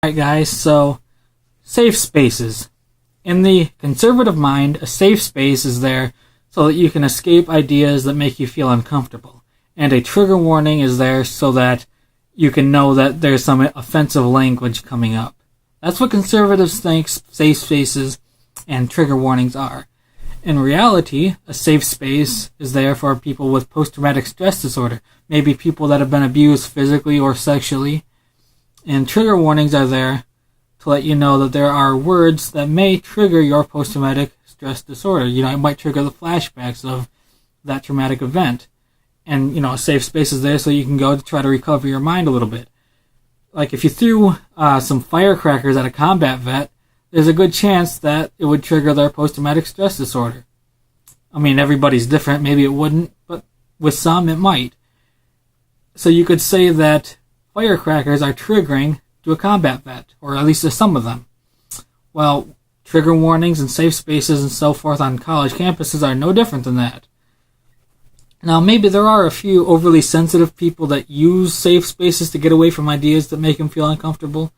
Alright guys, so safe spaces. In the conservative mind, a safe space is there so that you can escape ideas that make you feel uncomfortable. And a trigger warning is there so that you can know that there's some offensive language coming up. That's what conservatives think safe spaces and trigger warnings are. In reality, a safe space is there for people with post-traumatic stress disorder, maybe people that have been abused physically or sexually. And trigger warnings are there to let you know that there are words that may trigger your post-traumatic stress disorder. It might trigger the flashbacks of that traumatic event. And, a safe space is there so you can go to try to recover your mind a little bit. Like if you threw some firecrackers at a combat vet, there's a good chance that it would trigger their post-traumatic stress disorder. I mean, everybody's different. Maybe it wouldn't, but with some, it might. So you could say that firecrackers are triggering to a combat vet, or at least to some of them. Well, trigger warnings and safe spaces and so forth on college campuses are no different than that. Now, maybe there are a few overly sensitive people that use safe spaces to get away from ideas that make them feel uncomfortable.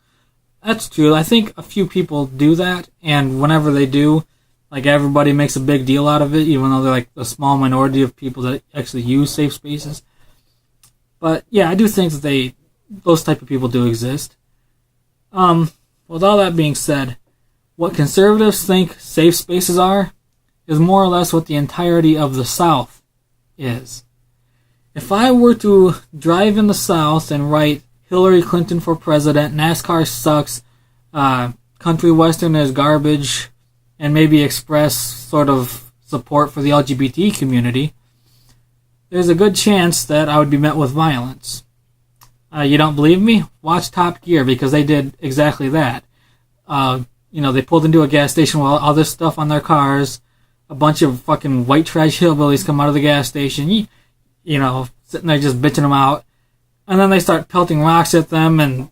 That's true. I think a few people do that, and whenever they do, everybody makes a big deal out of it, even though they're a small minority of people that actually use safe spaces. But yeah, I do think that those type of people do exist. With all that being said, what conservatives think safe spaces are is more or less what the entirety of the South is. If I were to drive in the South and write Hillary Clinton for president, NASCAR sucks, country western is garbage, and maybe express sort of support for the LGBT community, there's a good chance that I would be met with violence. You don't believe me? Watch Top Gear, because they did exactly that. They pulled into a gas station with all this stuff on their cars. A bunch of fucking white trash hillbillies come out of the gas station, sitting there just bitching them out. And then they start pelting rocks at them and,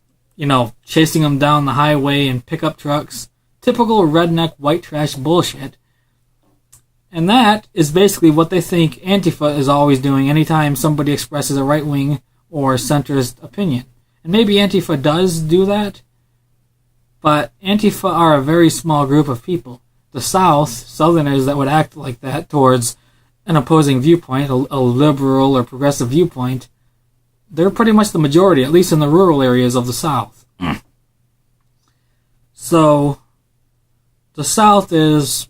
chasing them down the highway in pickup trucks. Typical redneck white trash bullshit. And that is basically what they think Antifa is always doing anytime somebody expresses a right-wing or centrist opinion. And maybe Antifa does do that, but Antifa are a very small group of people. The South, Southerners that would act like that towards an opposing viewpoint, a liberal or progressive viewpoint, they're pretty much the majority, at least in the rural areas of the South. So, the South is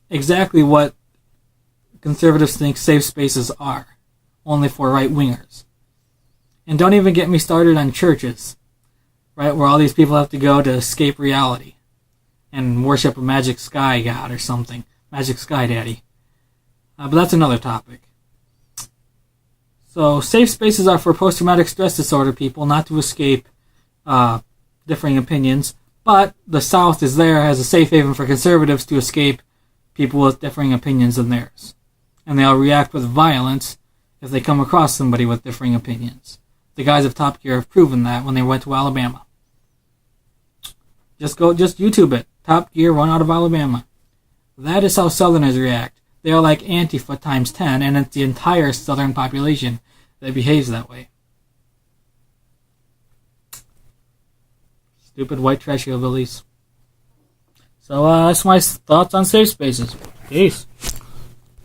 exactly what conservatives think safe spaces are, only for right-wingers. And don't even get me started on churches, right, where all these people have to go to escape reality and worship a magic sky god or something, magic sky daddy. But that's another topic. So safe spaces are for post-traumatic stress disorder people, not to escape differing opinions, but the South is there as a safe haven for conservatives to escape people with differing opinions than theirs. And they'll react with violence if they come across somebody with differing opinions. The guys of Top Gear have proven that when they went to Alabama. Just YouTube it. Top Gear run out of Alabama. That is how Southerners react. They are like Antifa times 10, and it's the entire Southern population that behaves that way. Stupid white trash hillbillies. So that's my thoughts on safe spaces. Peace.